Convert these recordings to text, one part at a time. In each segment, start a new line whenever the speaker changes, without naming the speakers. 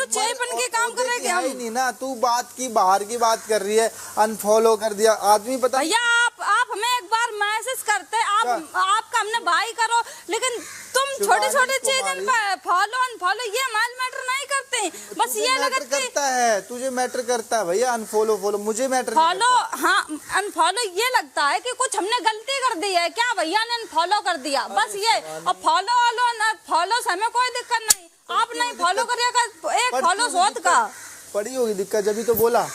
चेपन के काम कर रहे हम
नहीं ना। तू बात की बाहर की बात कर रही है, अनफॉलो कर दिया आदमी। पता
भैया आप हमें एक बार मैसेज करते, आपका हमने भाई करो, लेकिन तुम छोटी छोटी चीजें फॉलो अनफॉलो ये हमारे मैटर नहीं करते। बस ये
लगता है तुझे मैटर करता है भैया, अनफॉलो फॉलो मुझे मैटर
फॉलो। हाँ अनफॉलो ये लगता है कि कुछ हमने गलती कर दी है क्या, भैया ने अनफॉलो कर दिया बस ये। और फॉलो से हमें कोई दिक्कत नहीं, आप नहीं फॉलो करिएगा, एक फॉलो सोच का
पड़ी होगी दिक्कत, जब तो बोला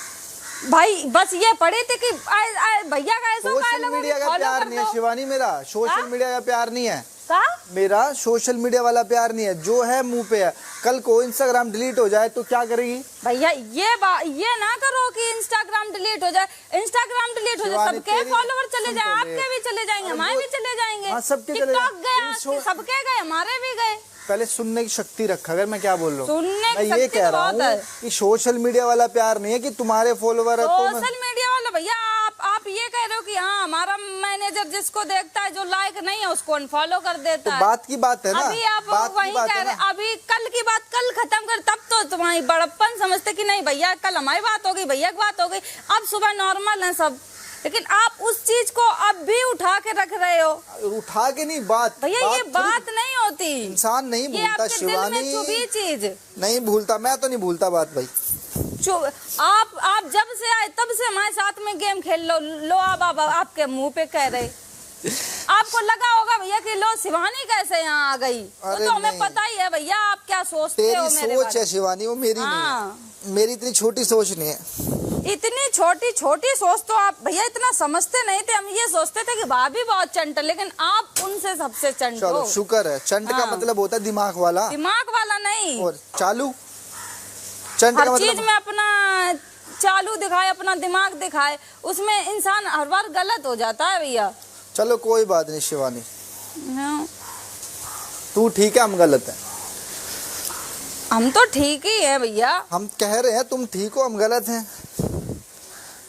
भाई। बस ये पड़ी थी कि भैया का ऐसा
सोशल मीडिया का प्यार नहीं है शिवानी, मेरा सोशल मीडिया का प्यार नहीं है। मेरा सोशल मीडिया वाला प्यार नहीं है, जो है मुंह पे है। कल को इंस्टाग्राम डिलीट हो जाए तो क्या करेगी
भैया? ये ना करो कि इंस्टाग्राम डिलीट हो जाए। इंस्टाग्राम डिलीट हो जाए सबके फॉलोवर चले जाए, आपके भी चले जाएंगे, हमारे भी चले जाएंगे।
सबके चले
गए, सबके गए, हमारे भी गए।
पहले सुनने की शक्ति रखा, अगर मैं क्या बोल रहा हूँ, मैं ये
शक्ति
कह रहा हूँ कि सोशल मीडिया वाला प्यार नहीं है कि तुम्हारे फॉलोवर है तो
सोशल मीडिया वाला। भैया आप ये कह रहे हो कि हाँ हमारा मैनेजर जिसको देखता है, जो लाइक नहीं है उसको अनफॉलो कर देता है।
बात की बात है ना,
अभी आप वही कह रहे, अभी कल की बात कल खत्म कर, तब तो तुम्हारी बड़प्पन समझते कि नहीं भैया कल हमारी बात हो गई, भैया की बात हो गई, अब सुबह नॉर्मल है सब। लेकिन आप उस चीज को अब भी उठा के रख रहे हो।
उठा के नहीं बात
भैया, ये बात नहीं होती।
इंसान नहीं भूलता शिवानी,
चीज
नहीं भूलता, मैं तो नहीं भूलता बात भाई।
आप जब से आए तब से हमारे साथ में गेम खेल लो अब आपके मुंह पे कह रहे। आपको लगा होगा भैया कि लो शिवानी कैसे यहाँ आ गई, तो हमें पता ही है भैया आप क्या सोचते हो।
तेरी सोच है शिवानी, वो मेरी नहीं है। मेरी इतनी छोटी सोच नहीं है।
इतनी छोटी सोच तो आप भैया इतना समझते नहीं थे। हम ये सोचते थे कि भाभी बहुत चंट, लेकिन आप उनसे सबसे चंट हो।
शुक्र है। चंट का मतलब होता है दिमाग वाला
नहीं,
और चालू। चंट
हर
का मतलब
चीज में अपना चालू दिखाए, अपना दिमाग दिखाए, उसमें इंसान हर बार गलत हो जाता है भैया।
चलो कोई बात नहीं शिवानी, तू ठीक है, हम गलत है।
हम तो ठीक ही है भैया।
हम कह रहे हैं तुम ठीक हो, हम गलत हैं।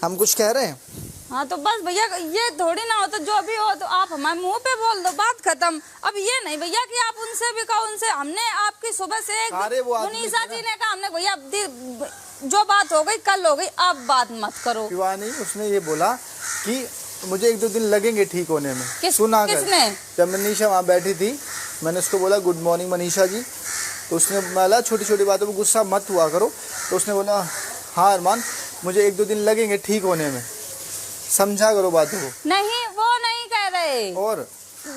हम कुछ कह रहे हैं।
हाँ तो बस भैया ये थोड़ी ना हो, तो जो भी हो तो आप हमारे मुंह पे बोल दो, बात खत्म। अब ये नहीं भैया कि आप उनसे भी कहो, उनसे हमने आपकी सुबह से मुनीसा जी ने कहा, हमने भैया जो बात हो गई कल हो गई, अब बात मत करो।
शिवानी उसने ये बोला कि मुझे 1-2 दिन लगेंगे ठीक होने में। सुना
किसने?
जब मनीषा वहाँ बैठी थी, मैंने उसको बोला गुड मॉर्निंग मनीषा जी, तो उसने बोला छोटी छोटी बातों पर गुस्सा मत हुआ करो। तो उसने बोला हाँ अरमान मुझे 1-2 दिन लगेंगे ठीक होने में, समझा करो बातों को।
नहीं वो नहीं कह रहे।
और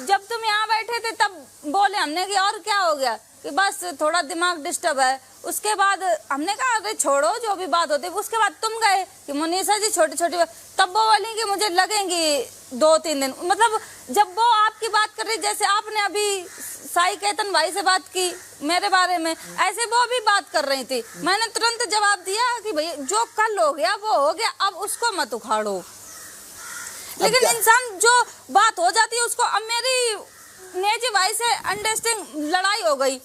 जब तुम यहाँ बैठे थे तब बोले हमने कि और क्या हो गया, कि बस थोड़ा दिमाग डिस्टर्ब है। उसके बाद हमने कहा अरे छोड़ो जो भी बात होती है। उसके बाद तुम गए कि मुनीसा जी छोटी छोटी बात, तब वो बोली कि मुझे लगेंगी 2-3 दिन। मतलब जब वो आपकी बात कर रही, जैसे आपने अभी साई केतन भाई से बात की मेरे बारे में, ऐसे वो भी बात कर रही थी। मैंने तुरंत जवाब दिया कि भैया जो कल हो गया वो हो गया, अब उसको मत उखाड़ो। लेकिन इंसान जो बात हो जाती है उसको, अब मेरी नेजी भाई से अंडरस्टैंडिंग लड़ाई हो गई,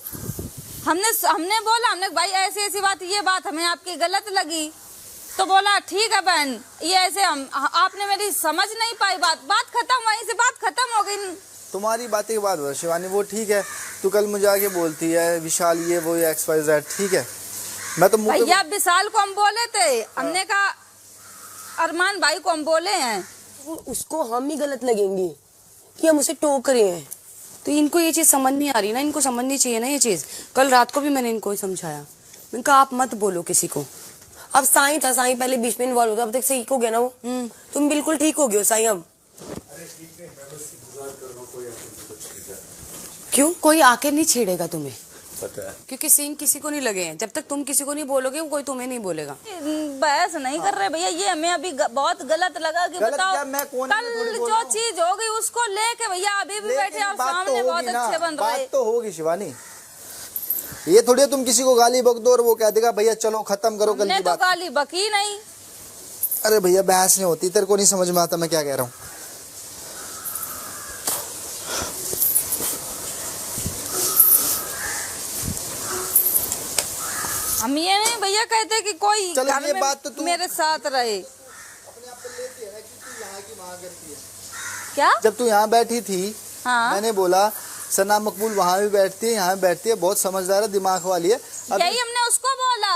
हमने बोला हमने भाई ऐसी बात, ये बात हमें आपकी गलत लगी, तो बोला ठीक है बहन ये ऐसे आपने मेरी समझ नहीं पाई, बात खत्म, वहीं से बात खत्म हो गई।
तुम्हारी बातें की बात हो शिवानी, वो ठीक है, तू कल मुझे आके बोलती है विशाल ये वो XYZ, ठीक है। मैं तो
भैया विशाल को हम बोले थे, हमने कहा अरमान भाई को हम बोले हैं,
उसको हम ही गलत लगेंगे कि हम उसे टोक रहे हैं।
तो इनको ये चीज समझ नहीं आ रही ना, इनको समझनी चाहिए ना ये चीज। कल रात को भी मैंने इनको समझाया, मैंने कहा आप मत बोलो किसी को।
अब साईं था, साईं पहले बीच में इन्वॉल्व होता, अब तक ठीक हो गया ना वो। तुम बिल्कुल ठीक हो गए साईं। अब
क्यों कोई आके नहीं छेड़ेगा तुम्हें, पता है, क्योंकि सीन किसी को नहीं लगे हैं। जब तक तुम किसी को नहीं बोलोगे कोई तुम्हें नहीं बोलेगा।
बहस नहीं कर रहे भैया, ये हमें अभी बहुत गलत लगा कि बताओ कल जो चीज हो गई उसको लेके भैया अभी भी बैठे और सामने बहुत अच्छे बन रहे।
बात तो होगी शिवानी, ये थोड़ी तुम किसी को गाली बक दो और वो कह देगा भैया चलो खत्म करो कल की बात।
तो गाली बकी नहीं।
अरे भैया बहस नहीं होती, तेरे को नहीं समझ में आता मैं क्या कह रहा हूँ।
हम ये नहीं भैया कहते कि कोई घर में बात तो मेरे साथ रहे।
अपने आप पे लेती है ना कि तू यहाँ की वहाँ करती है।
क्या?
जब तू यहाँ बैठी थी,
हाँ?
मैंने बोला सना मकबूल वहाँ भी बैठती है, यहाँ भी बैठती है, बहुत समझदार है, दिमाग वाली है।
यही हमने उसको बोला,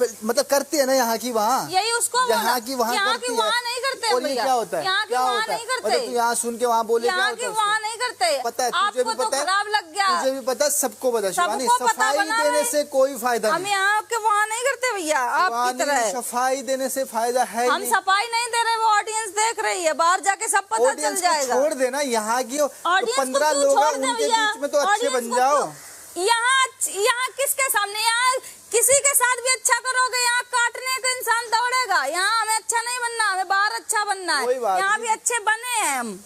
मतलब करती है ना यहाँ की वहाँ,
यही उसको
यहाँ की वहाँ
यहाँ
करती
की
है।
वहाँ नहीं करते
और ये
भैया,
क्या होता है,
यहाँ की
क्या
वहाँ
होता है,
नहीं करते,
मतलब तू यहाँ सुन के वहाँ बोले, क्या
यहाँ
होता
की
है
वहाँ
उसको?
नहीं करते।
पता है, तुझे भी
आपको
पता
तो
है,
खराब लग गया,
तुझे भी पता है, सबको पता है शिवानी,
सबको पता
सफाई
बना
देने
रहे।
से कोई फायदा
हम
नहीं,
यहाँ के वहाँ नहीं करते भैया, आपकी तरह।
सफाई देने से फायदा है ही
हम
नहीं।
सफाई नहीं दे रहे, वो ऑडियंस देख रही है, बाहर जाके सब पता चल
ऑडियंस को
जाएगा।
छोड़ देना, यहाँ की
ऑडियंस को
15
क्यों
लोग हैं,
छोड़ दे
उनके
भैया?
बीच में तो अच्छे
ऑडियंस
बन
को
जाओ।
क्यों? यहाँ किसके सामने, यहाँ किसी के साथ भी अच्छा करोगे, यहाँ काटने का इंसान दौड़ेगा। यहाँ हमें अच्छा नहीं बनना, हमें बाहर अच्छा बनना
कोई
है।
बात
यहाँ
नहीं।
भी अच्छे बने हैं हम,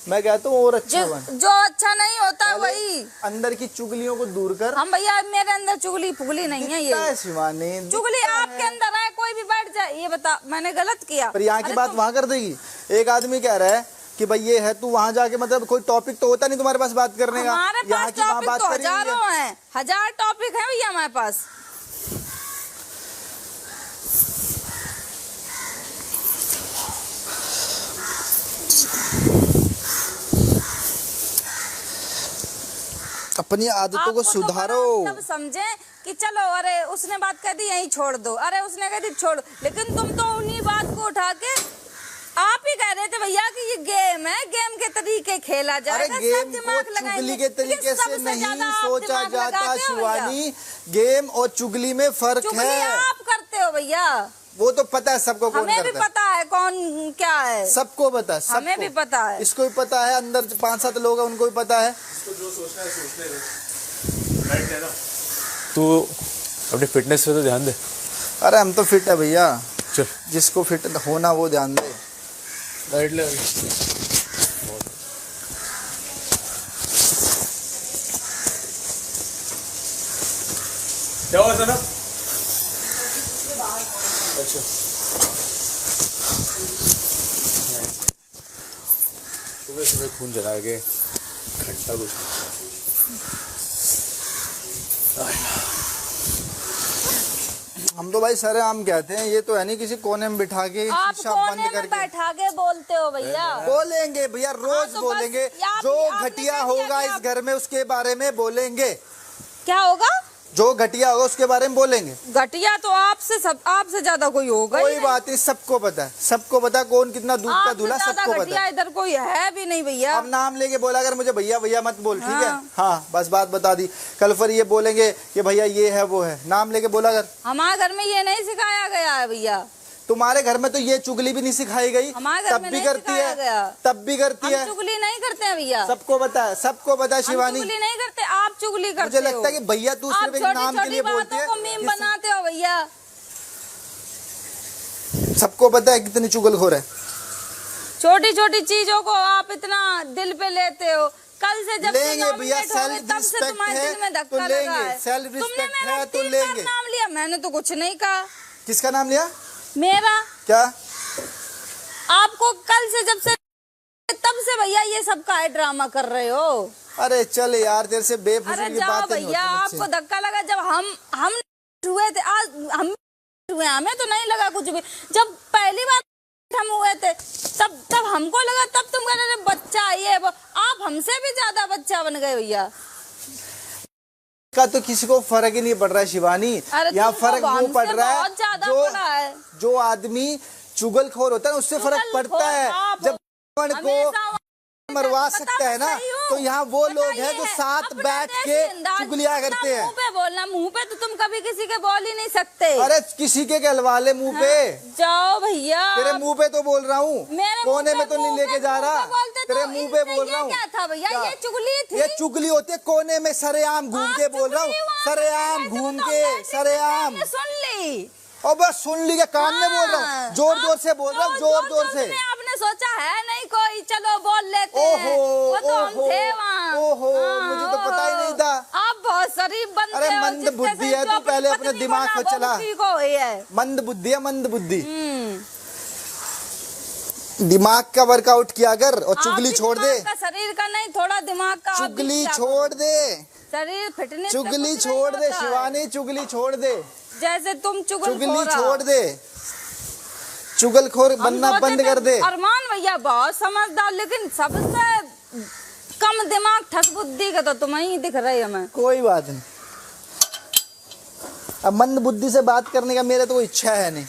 मैं कहता हूँ और अच्छा बन।
जो अच्छा नहीं होता है वही।
अंदर की चुगलियों को दूर कर।
हम भैया, मेरे अंदर चुगली फुगली नहीं है,
दिखता
ये
है शिवानी,
चुगली
दिखता
आपके
है।
अंदर है। कोई भी बैठ जाए, ये बता मैंने गलत किया,
पर यहाँ की
अरे
बात वहाँ कर देगी। एक आदमी कह रहा है कि भाई ये है, तू वहाँ जाके मतलब कोई टॉपिक तो होता नहीं तुम्हारे पास बात करने का,
हमारे
यहाँ
पास
की वहाँ
टॉपिक
बात
तो
करेंगे।
हजारों हैं, 1000 टॉपिक है भैया हमारे पास।
अपनी आदतों को
आपको तो
सुधारो।
बड़ा सब समझे कि चलो, अरे उसने बात कह दी यही छोड़ दो, अरे उसने कह दी छोड़, लेकिन तुम तो उन्हीं बात को उठा के आप ही कह रहे थे भैया कि ये गेम है, गेम के तरीके खेला
अरे
जाएगा,
गेम
सब दिमाग
को
लगाएंगे।
चुगली के तरीके
लेकिन
से
सबसे
नहीं
ज्यादा आप
सोचा
दिमाग
जाता
लगाते हो भैया।
शिवानी, गेम और चुगली में फर्क
चुगली
है।
आप करते हो भैया,
वो तो पता है सबको, कौन
हमें भी
करता है,
पता है कौन क्या है,
सबको पता है, सबको।
हमें भी पता है।
इसको भी पता है, अंदर 5-7 लोग हैं उनको भी पता है।
जो सोचना है सोचने दे, राइट है ना। तू अपनी फिटनेस पे तो ध्यान दे।
अरे हम तो फिट है भैया,
चल
जिसको फिट होना वो ध्यान दे।
राइट ले। क्या हुआ सना? अच्छा सुबह सुबह खून जला के घंटा कुछ
हम तो भाई सरे आम कहते हैं, ये तो है नहीं किसी कोने में बिठा के
आप
शीशा
कोने
बंद
में
करके
बैठा के बोलते हो भैया।
बोलेंगे भैया, रोज
हाँ, तो बस
बोलेंगे।
आप-
जो
आपने
घटिया
कह दिया
होगा
कि
इस
आप-
घर में उसके बारे में बोलेंगे,
क्या होगा?
जो घटिया होगा उसके बारे में बोलेंगे।
घटिया तो आपसे ज्यादा कोई होगा ही
कोई
नहीं।
बात नहीं, सबको पता है, सबको पता है कौन कितना दूध का
आपसे
दूल्हा,
ज्यादा
सबको पता
घटिया
है।
इधर कोई है भी नहीं भैया।
अब नाम लेके बोला अगर मुझे भैया भैया मत बोल, ठीक है?
हाँ।
हाँ बस बात बता दी। कल फिर ये बोलेंगे कि भैया ये है वो है, नाम लेके बोला अगर।
हमारे घर में ये नहीं सिखाया गया है भैया।
तुम्हारे घर में तो ये चुगली भी नहीं सिखाई गई,
हमारे घर
तब
में
भी
नहीं
करती
सिखाया
है,
गया।
तब भी करती
हम
है।
चुगली नहीं करते हैं भैया,
सबको पता है, सबको पता है
हम
शिवानी।
चुगली नहीं करते, आप चुगली करते
मुझे लगता है कि भैया तू
आप
सिर्फ एक
छोटी
नाम के लिए
छोटी
बोलती
बातों को
है।
मीम बनाते हो भैया।
सबको पता है कितनी चुगलखोर है।
छोटी छोटी चीजों को आप इतना दिल पे लेते हो। कल से जब से
लेंगे भैया,
nominate हो गए,
self
तब से
respect
तुम्हारे
है
दिल में
तो
धक्का
लेंगे,
लगा है।
self respect
तुमने मेरा
है तो
3 बार
लेंगे।
नाम लिया, मैंने तो कुछ नहीं कहा।
किसका नाम लिया?
मेरा
क्या?
आपको कल से जब से तब से भैया ये सब का है ड्रामा कर रहे हो।
अरे चल यार, तेरे से बेफिजूल
अरे
की
जाओ
बातें नहीं
भैया,
होती
आपको
मुझसे।
धक्का लगा जब हम हुए थे। आज हम हुए, हमें तो नहीं लगा कुछ भी। जब पहली बार हम हुए थे तब हमको लगा, तब तुम कह रहे बच्चा ये वो। आप हमसे भी ज्यादा बच्चा बन गए भैया।
का तो किसी को फर्क ही नहीं पड़ रहा है शिवानी।
अरे
यहाँ
तुमको
फर्क वो
हमसे
पड़ रहा है
बहुत ज्यादा पड़ा है।
जो आदमी चुगलखोर होता है उससे फर्क
चुगलखोर
पड़ता है।
आप
जब को
हमेशा
मरवा
बता
सकता है ना,
सही हूँ।
तो यहाँ वो लोग
बताइए,
हैं जो साथ
अपना
बैठ
देसी
के
अंदाज,
चुगलियाँ
अपना
करते हैं।
मुंह पे बोलना, मुंह पे तो तुम कभी किसी के बोल ही नहीं सकते।
अरे किसी के कहलवा ले मुंह पे,
जाओ भैया।
तेरे मुंह पे तो बोल रहा हूँ,
मेरे
कोने
मुंह
में
पे
तो नहीं लेके जा रहा, तेरे मुंह पे बोल रहा हूँ।
क्या था भैया?
क्या?
ये चुगली थी।
ये चुगली होती है कोने में सरेआम घूम के बोल रहा हूँ, सरेआम घूम के, सरेआम।
सुन ली
और बस सुन ली, के कान में बोल रहा हूँ, जोर जोर से बोल रहा हूँ, जोर जोर से।
आपने सोचा है नहीं कोई, चलो बोल लेते हैं।
ओहो,
वो तो हम
ओहो,
थे वहाँ।
ओहो,
हाँ,
मुझे तो पता ही नहीं था।
आप बहुत शरीफ बनते
अरे
हो,
मंद
जिससे
बुद्धि
से
है,
जो
तू
अपनी
पहले अपने
पत्नी
दिमाग
को
पे
ना,
चला।
वो उसी को ही है।
मंद बुद्धि है, मंद बुद्धि।
हम्म।
दिमाग का वर्कआउट किया कर और चुगली
आपकी
छोड़ दे,
दिमाग का, शरीर का नहीं, थोड़ा दिमाग का। आप भी
चुगली
क्या
छोड़
करो?
दे,
शरीर फिटनेस से
चुगली
कुछ
छोड़
नहीं
दे
होता है।
शिवानी, चुगली छोड़ दे,
जैसे तुम
चुगली छोड़ दे, चुगलखोर बनना बंद कर दे।
अरमान भैया बहुत समझदार, लेकिन सबसे कम दिमाग ठस बुद्धि का तो तुम ही दिख रही हमें।
कोई बात नहीं, अब मंद बुद्धि से बात करने का मेरा तो कोई इच्छा है नहीं।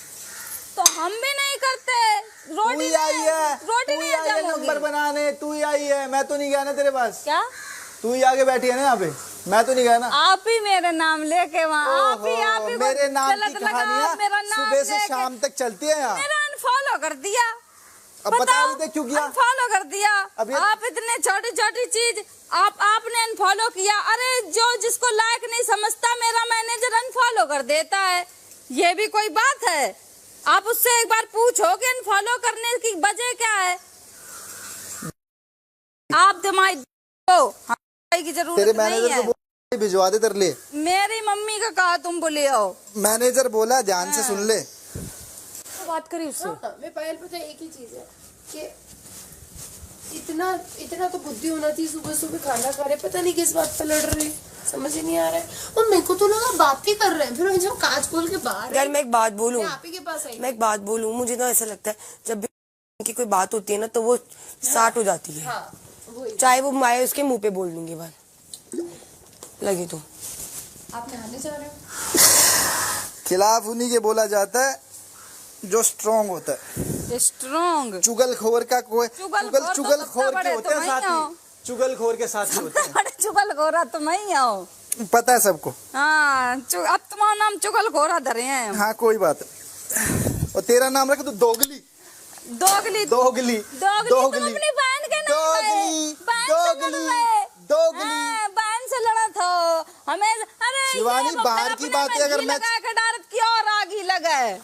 तो हम भी नहीं करते।
तू
रोटी
ही आई है,
रोटी
तू ही
नहीं
आई है
जमोगी।
नंबर बनाने, तू ही आई है, मैं तो नहीं गया ना तेरे पास।
क्या
तू ही आगे बैठी है ना यहाँ पे, मैं तो नहीं गया ना।
आप ही मेरे नाम लेके वहाँ आप ही
मेरे नाम की
गलत लगा,
कहानियाँ
मेरा नाम
सुबह से
लेके
शाम तक चलती है यहाँ।
मेरा अनफॉलो कर दिया।
अब बता रही थे क्यों किया?
अनफॉलो कर दिया।
अब ये-
आप इतने छोटी छोटी चीज आपने अनफॉलो किया। अरे जो जिसको लायक नहीं समझता मेरा मैनेजर अनफॉलो कर देता है, ये भी कोई बात है? आप उससे एक बार पूछो कि अनफॉलो करने की वजह क्या है। आप दिमाग की जरूरत
तेरे
नहीं
मैनेजर
है।
को बोल भिजवा दे तेरे लिए।
मेरी मम्मी का कहा तुम बोले हो।
मैनेजर बोला, ध्यान से सुन ले।
बात करी उससे।
मैं पायल पता एक ही चीज है कि इतना इतना तो बुद्धि होना चाहिए। सुबह सुबह खाना खा रहे, पता नहीं किस बात पे लड़ रहे, समझ ही नहीं आ रहा है। और मेरे को तो लगा बात ही कर रहे हैं, फिर जब कांच खोल के बाहर
यार मैं एक बात बोलूं,
आप ही के पास आई।
मैं एक बात बोलूं, मुझे ना ऐसा लगता है जब भी की कोई बात होती है ना तो वो स्टार्ट हो जाती है।
हाँ वही।
चाहे वो मैं उसके मुंह पे बोल दूंगी बात लगी तो।
आप नहाने जा रहे हो?
खिलाफ उन्हीं के बोला जाता है जो स्ट्रांग होता है।
स्ट्रॉन्ग
चुगलखोर का कोई
चुगलखोर तो
चुगलखोर
सबसे
के
बड़े
होते हैं
तुम ही हो।
साथी, चुगलखोर के साथी होते हैं,
बड़े चुगल खोरा तुम ही हो।
पता है सबको।
हाँ अब तुम्हारा नाम चुगल खोरा धरे हैं।
हाँ कोई बात नहीं। और तेरा नाम रख तो दोगली
दोगली
दोगली
तुम अपनी बहन के नाम
दोगली दोगली।
बहन से लड़ा था हमें। अरे
शिवानी,
ये
बाहर
अपने
की बातें अगर मैं-
लगा के डालत की और आगी लगे।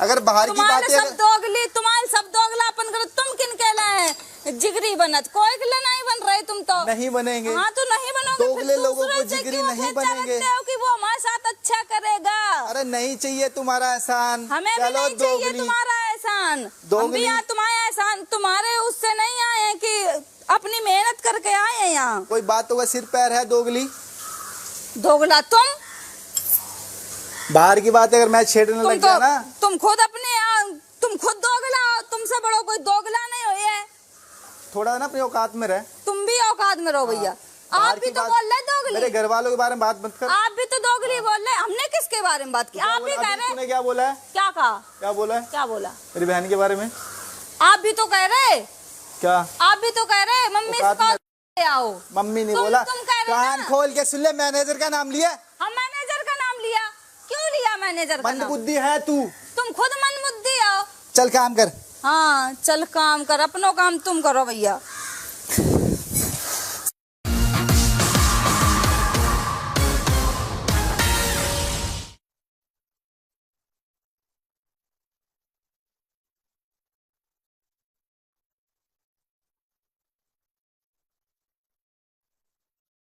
अगर बाहर की
तुम्हारे
बातें
सब दोगली, तुम्हारे सब दोगलापन करो। तुम किन कहला है जिगरी बनत? कोई के लिए नहीं बन रहे तुम तो।
नहीं बनेंगे।
हाँ तो नहीं बनोगे।
दोगले
फिर
लोगों
दूसरे
को
से
जिगरी
क्यों
नहीं
अपेक्षा
बनेंगे।
रखते हो कि वो हमारे साथ अच्छा करेगा?
अरे नहीं चाहिए तुम्हारा एहसान।
हमें भी
चलो
नहीं चाहिए
दोगली।
तुम्हारा एहसान। हम
दोगली।
भी यहाँ तुम्हारा एहसान तुम्हारे उससे नहीं आए हैं कि अपनी मेहनत करके आए हैं यहाँ।
कोई बातों का सिर पैर है दोगली।
दोगला
बाहर की बात अगर मैं छेड़ने लग गया ना,
तुम खुद दोगला हो। तुमसे बड़ो कोई दोगला नहीं हो। ये
थोड़ा ना अपनी औकात में रह।
तुम भी औकात में रहो भैया।
बाहर
आप भी
की
तो
बात-
बोल रहे दोगली।
मेरे घर वालों के बारे में बात मत कर।
आप भी तो दोगली बोल रहे। हमने किसके बारे में बात की? आप भी कह
अभी
रहे।
तूने क्या बोला है?
क्या कहा?
क्या बोला है
क्या बोला?
मेरी बहन के बारे में?
आप भी तो कह रहे।
क्या
आप भी तो कह रहे मम्मी
औकात में-
से आओ।
मम्मी नहीं
तुम-
बोला।
तुम कह रहे
कान
ना।
खोल के सुन ले, मैनेजर का नाम लिया।
हम मैनेजर का नाम लिया। क्यों लिया मैनेजर का
मंद
नाम?
बुद्धि है तू।
तुम खुद मन बुद्धि हो।
चल काम कर।
हाँ चल काम कर, अपनो काम तुम करो भैया।